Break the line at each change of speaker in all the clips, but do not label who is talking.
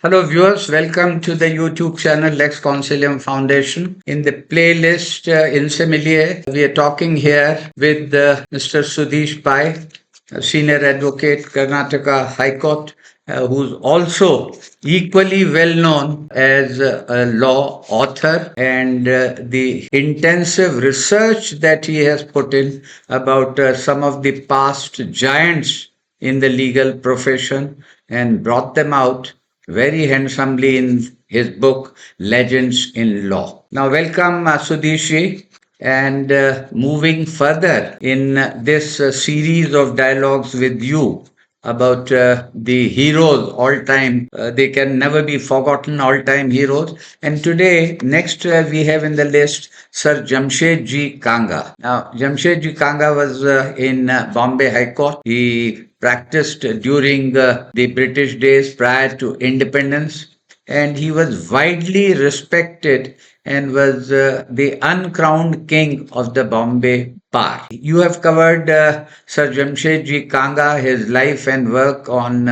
Hello viewers, welcome to the YouTube channel Lex Consilium Foundation. In the playlist in Similia, we are talking here with Mr. Sudhesh Pai, a senior advocate, Karnataka High Court, who's also equally well known as a law author, and the intensive research that he has put in about some of the past giants in the legal profession and brought them out very handsomely in his book Legends in Law. Now, welcome Sudhesh, and moving further in this series of dialogues with you about the heroes all time. They can never be forgotten, all time heroes. And today, next we have in the list Sir Jamshedji Kanga. Now, Jamshedji Kanga was in Bombay High Court. He practiced during the British days prior to independence, and he was widely respected and was the uncrowned king of the Bombay Bar. You have covered Sir Jamshedji Kanga, his life and work on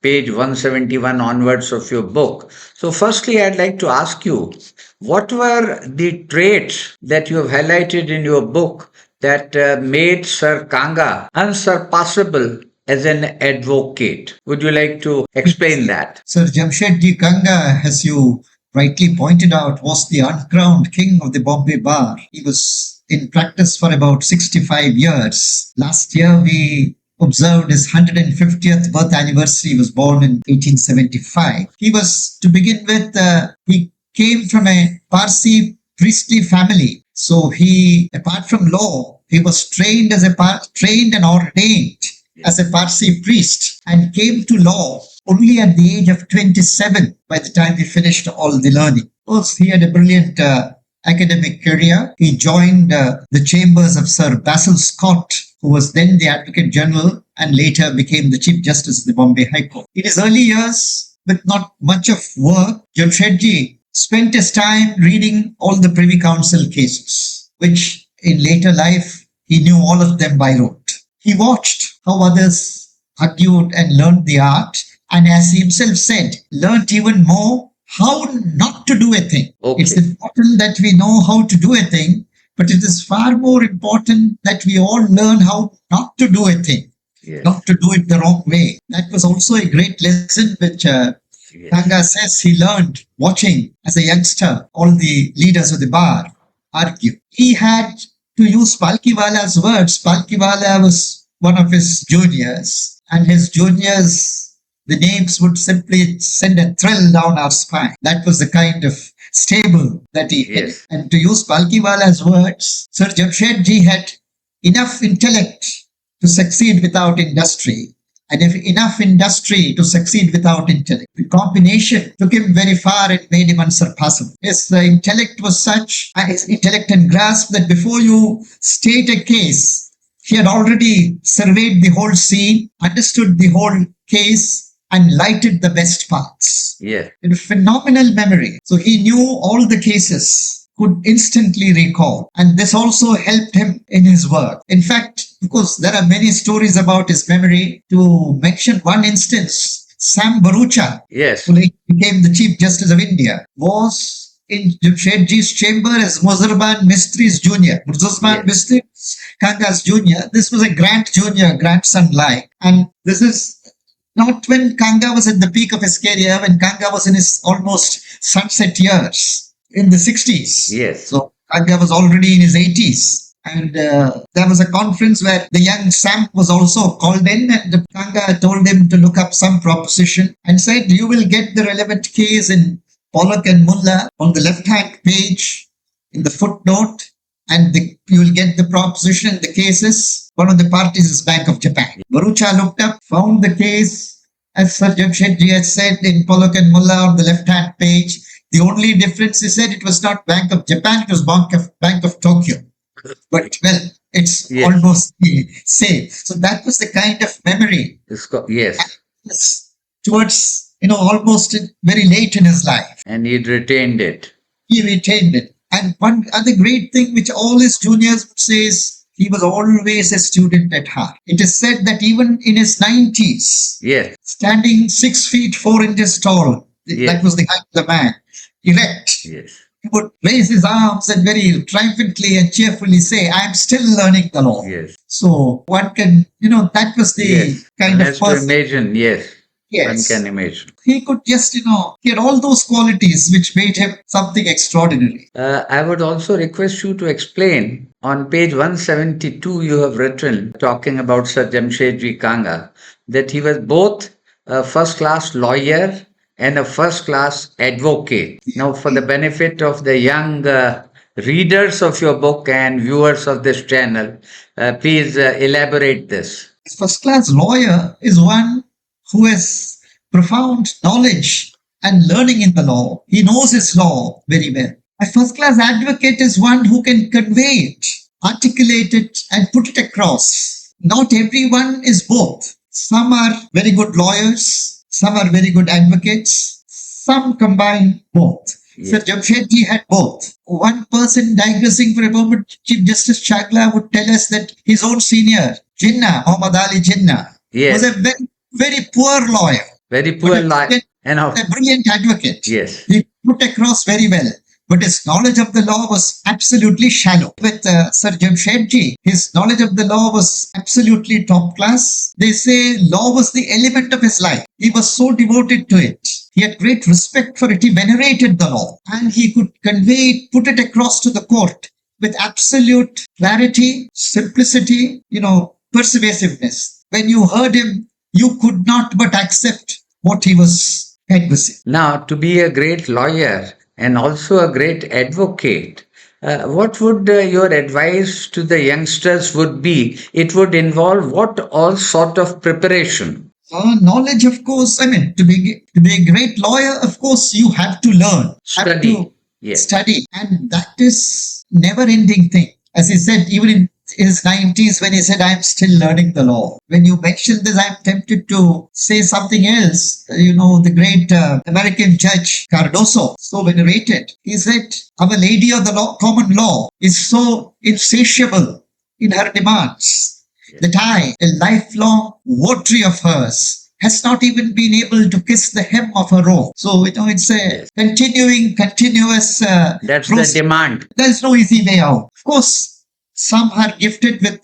page 171 onwards of your book. So firstly, I'd like to ask you, what were the traits that you have highlighted in your book that made Sir Kanga unsurpassable as an advocate? Would you like to explain that?
Sir Jamshedji Kanga, as you rightly pointed out, was the uncrowned king of the Bombay Bar. He was in practice for about 65 years. Last year, we observed his 150th birth anniversary. He was born in 1875. He was, to begin with, he came from a Parsi priestly family. So he, apart from law, he was trained and ordained as a Parsi priest and came to law only at the age of 27 by the time he finished all the learning. Of course, he had a brilliant academic career. He joined the chambers of Sir Basil Scott, who was then the Advocate General and later became the Chief Justice of the Bombay High Court. In his early years, with not much of work, Jamshedji spent his time reading all the Privy Council cases, which in later life, he knew all of them by rote. He watched how others argued and learned the art, and as he himself said, learned even more how not to do a thing. Okay. It's important that we know how to do a thing, but it is far more important that we all learn how not to do a thing, not to do it the wrong way. That was also a great lesson which Kanga says he learned watching as a youngster all the leaders of the bar argue. He had, to use Palkiwala's words, Palkiwala was one of his juniors, and his juniors, the names would simply send a thrill down our spine. That was the kind of stable that he had. And to use Palkiwala's words, Sir Jamshedji had enough intellect to succeed without industry, and enough industry to succeed without intellect. The combination took him very far and made him unsurpassable. His intellect was such, his intellect and grasp, that before you state a case, he had already surveyed the whole scene, understood the whole case, and lighted the best parts. In phenomenal memory. So he knew all the cases, could instantly recall. And this also helped him in his work. In fact, of course, there are many stories about his memory. To mention one instance, Sam Barucha, who later became the Chief Justice of India, was in Jamshedji's chamber as Muzarban Mistri's junior. Muzarban Mistri, Kanga's junior. This was a grandson-like. And this is not when Kanga was at the peak of his career, when Kanga was in his almost sunset years in the 60s. So Kanga was already in his 80s. And there was a conference where the young Sam was also called in, and Kanga told him to look up some proposition and said, you will get the relevant case in Pollock and Mullah on the left-hand page in the footnote, and you will get the proposition in the cases. One of the parties is Bank of Japan. Barucha looked up, found the case, as Sir Jamshedji had said, in Pollock and Mullah on the left-hand page. The only difference, he said, it was not Bank of Japan, it was Bank of Tokyo. But, well, it's almost the same. So that was the kind of memory. Towards, almost very late in his life.
And he retained it.
He retained it. And one other great thing which all his juniors would say is, he was always a student at heart. It is said that even in his 90s, standing 6 feet 4 inches tall,
Yes.
That was the height of the man. Erect.
Yes.
He would raise his arms and very triumphantly and cheerfully say, I am still learning the law.
Yes.
So one can, that was the
Yes.
kind
One
of
has to
person.
imagine. Yes. One
Yes.
can imagine.
He could just, he had all those qualities which made him something extraordinary.
I would also request you to explain on page 172 you have written talking about Sir Jamshedji Kanga that he was both a first class lawyer and a first class advocate. Now, for the benefit of the young readers of your book and viewers of this channel, please elaborate this.
A first class lawyer is one who has profound knowledge and learning in the law. He knows his law very well. A first class advocate is one who can convey it, articulate it, and put it across. Not everyone is both. Some are very good lawyers, some are very good advocates, some combine both.
Yes.
Sir Jamshedji had both. One person, digressing for a moment, Chief Justice Chagla would tell us that his own senior, Jinnah, Muhammad Ali Jinnah,
Yes.
was a very, very poor lawyer.
Very poor life. And
A brilliant advocate.
yes.
He put across very well. But his knowledge of the law was absolutely shallow. With Sir Jamshedji, his knowledge of the law was absolutely top class. They say law was the element of his life. He was so devoted to it. He had great respect for it. He venerated the law. And he could convey it, put it across to the court with absolute clarity, simplicity, persuasiveness. When you heard him, you could not but accept what he was advocating.
Now, to be a great lawyer and also a great advocate, what would your advice to the youngsters would be? It would involve what all sort of preparation?
Knowledge, of course. To be a great lawyer, of course, you have to learn,
Study.
have to
Yes.
study, and that is never-ending thing. As he said, even in his 90s, when he said, "I am still learning the law." When you mention this, I'm tempted to say something else. The great American judge Cardoso, so venerated, he said, "Our Lady of the law, common law, is so insatiable in her demands that I, a lifelong votary of hers, has not even been able to kiss the hem of her robe." So, it's a continuous
That's
process.
the demand.
There's no easy way out. Of course, some are gifted with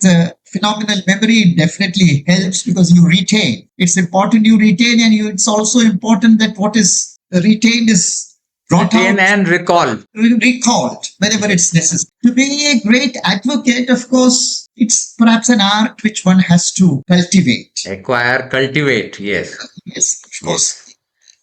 phenomenal memory. It definitely helps because you retain. It's important you retain, and it's also important that what is retained is brought
Retain
out,
and recall.
recalled whenever it's necessary. To be a great advocate, of course, it's perhaps an art which one has to cultivate.
Acquire, cultivate. Yes.
Yes, of course.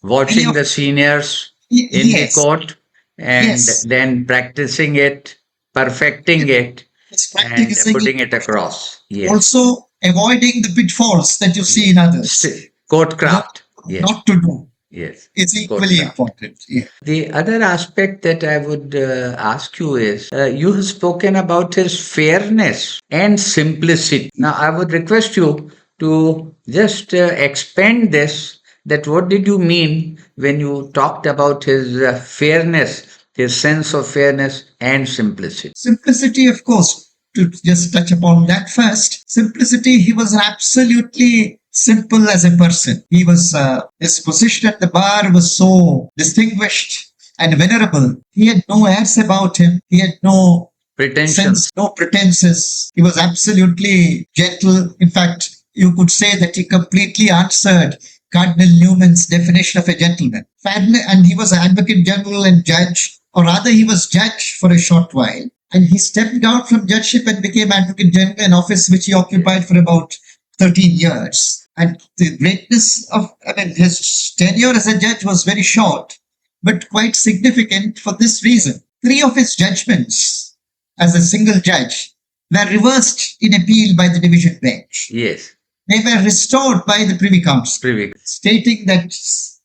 Watching
Any of-
the seniors in the
Yes,
court and
Yes.
then practicing it, perfecting it,
it's
and
practicing
putting it across. Yes.
also avoiding the pitfalls that you see in others.
Courtcraft. Yes.
Not to do.
Yes.
It's equally
Courtcraft.
important. Yeah.
The other aspect that I would ask you is you have spoken about his fairness and simplicity. Now, I would request you to just expand this. That what did you mean when you talked about his fairness, his sense of fairness and simplicity?
Simplicity, of course, to just touch upon that first. Simplicity, he was absolutely simple as a person. He was, his position at the bar was so distinguished and venerable. He had no airs about him. He had no
Pretensions.
no pretenses. He was absolutely gentle. In fact, you could say that he completely answered Cardinal Newman's definition of a gentleman. And he was an advocate general and judge, or rather he was judge for a short while. And he stepped down from judgeship and became advocate general, an office which he occupied for about 13 years. And the greatness of, his tenure as a judge was very short, but quite significant for this reason. 3 of his judgments as a single judge were reversed in appeal by the division bench.
Yes.
They were restored by the Privy Council,
Privy.
stating that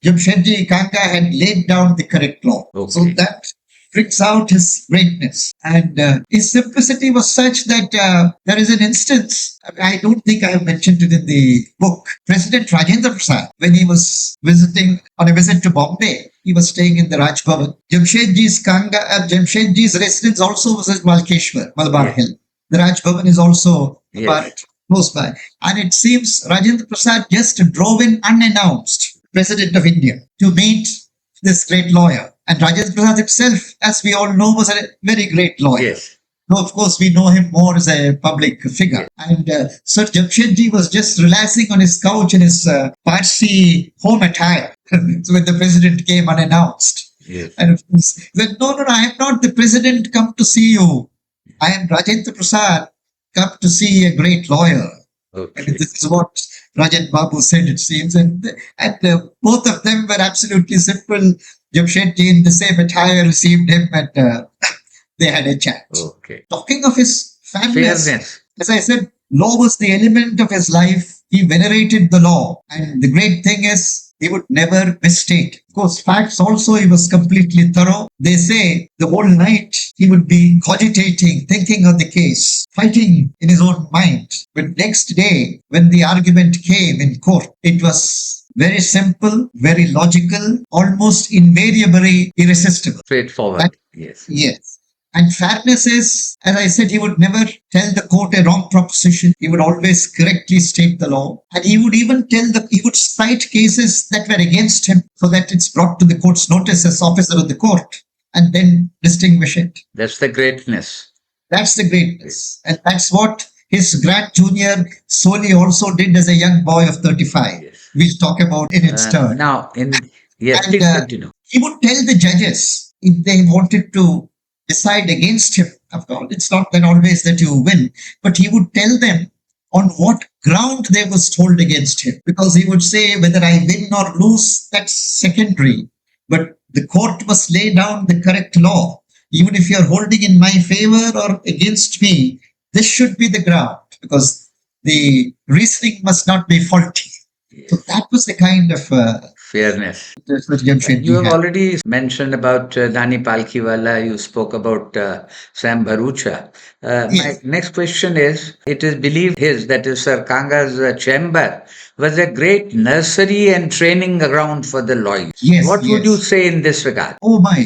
Jamshedji Kanga had laid down the correct law.
Okay.
So that brings out his greatness. And his simplicity was such that there is an instance, I don't think I have mentioned it in the book. President Rajendra Prasad, when he was on a visit to Bombay, he was staying in the Raj Bhavan. Jamshedji's residence also was at Malkeshwar, Malabar
Yes.
Hill. The Raj Bhavan is also
Yes.
close by. And it seems Rajendra Prasad just drove in unannounced, President of India, to meet this great lawyer. And Rajendra Prasad himself, as we all know, was a very great lawyer.
Yes.
Now, of course, we know him more as a public figure. And Sir Jamshedji was just relaxing on his couch in his Parsi home attire so when the president came unannounced.
Yes.
And of course, he said, no, I am not the president come to see you. I am Rajendra Prasad, come to see a great lawyer.
Okay.
And this is what Rajan Babu said, it seems. And both of them were absolutely simple. Jamshedji in the same attire received him and they had a chat.
Okay.
Talking of his fairness, as I said, law was the element of his life. He venerated the law. And the great thing is, he would never misstate. Of course, facts also, he was completely thorough. They say the whole night he would be cogitating, thinking of the case, fighting in his own mind. But next day, when the argument came in court, it was very simple, very logical, almost invariably irresistible.
Straightforward. Yes.
Yes. And fairness is, as I said, he would never tell the court a wrong proposition. He would always correctly state the law. And he would even he would cite cases that were against him so that it's brought to the court's notice as officer of the court and then distinguish it.
That's the greatness.
That's the greatness. And that's what his grand junior Soli also did as a young boy of 35.
Yes.
We'll talk about in its turn.
Now, yes,
And,
please continue.
he would tell the judges if they wanted to decide against him. Of course, it's not then always that you win, but he would tell them on what ground they was told against him. Because he would say whether I win or lose, that's secondary. But the court must lay down the correct law. Even if you're holding in my favor or against me, this should be the ground because the reasoning must not be faulty. So that was the kind of
fairness.
Jamshedji
You have
had.
already mentioned about Nani Palkhiwala. You spoke about Sam Bharucha.
Yes.
My next question is, it is believed that is Sir Kanga's chamber was a great nursery and training ground for the lawyers.
Yes,
What would
yes.
you say in this regard?
Oh my,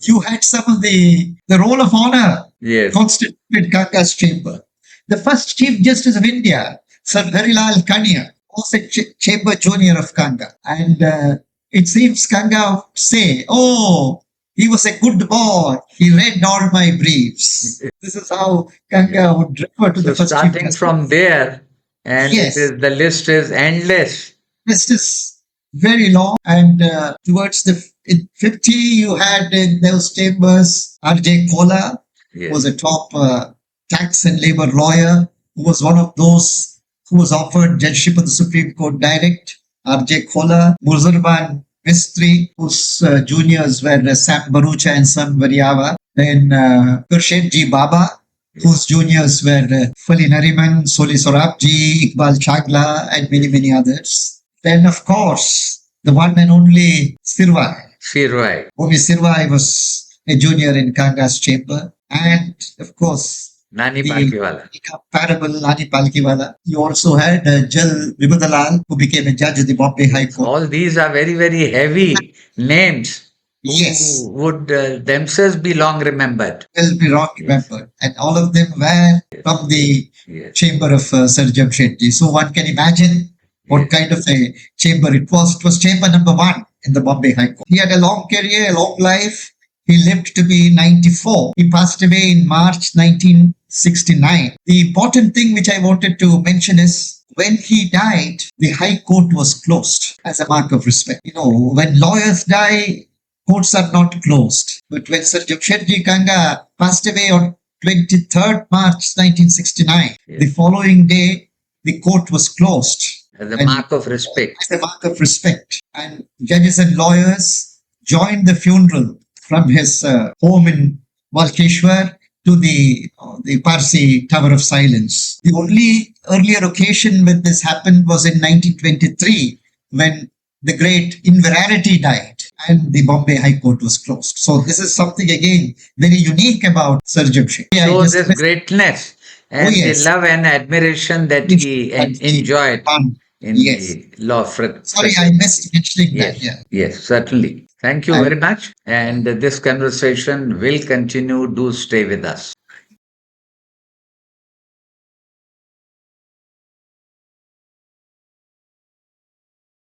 you had some of the roll of honor
Yes.
constituted Kanga's chamber. The first Chief Justice of India, Sir Harilal Kania, was a chamber junior of Kanga. And it seems Kanga would say, oh, he was a good boy. He read all my briefs. This is how Kanga would refer to the
So
first Chief
starting
Justice.
from there, and
Yes.
the list is endless.
This is very long. And towards in 50, you had in those chambers R.J. Kola,
Yes.
was a top tax and labor lawyer, who was one of those who was offered judgeship of the Supreme Court direct. R.J. Kola, Muzurban Mistri, whose juniors were Sam Barucha and Sam Variava. Then Kurshedji Baba, whose juniors were Fali Nariman, Soli Sorabji, Iqbal Chagla, and many, many others. Then, of course, the one and only Sirwai.
Sirwai.
Only Sirwai was a junior in Kanga's chamber. And, of course,
Nani
the
Palkhiwala.
incomparable Nani Palkhiwala. You also had Jal Vibhadalal, who became a judge of the Bombay High Court.
All these are very, very heavy names.
Yes,
Who would themselves be long remembered.
will be wrong remembered. And all of them were from the
Yes.
chamber of Sir Jamshedji. So one can imagine what kind of a chamber it was. It was chamber number 1 in the Bombay High Court. He had a long career, a long life. He lived to be 94. He passed away in March 1969. The important thing which I wanted to mention is when he died, the High Court was closed as a mark of respect. You know, when lawyers die, courts are not closed. But when Sir Jamshedji Kanga passed away on 23rd March 1969, the following day, the court was closed.
As a
And
mark of respect.
as a mark of respect. And judges and lawyers joined the funeral from his home in Walkeshwar to the Parsi Tower of Silence. The only earlier occasion when this happened was in 1923 when the great Inverarity died and the Bombay High Court was closed. So this is something again very unique about Sir Jamshedji.
So this greatness and
yes.
the love and admiration that he enjoyed in
Yes.
the law.
Sorry, I missed mentioning
Yes.
that. Yeah.
Yes, certainly. Thank you very much. And this conversation will continue. Do stay with us.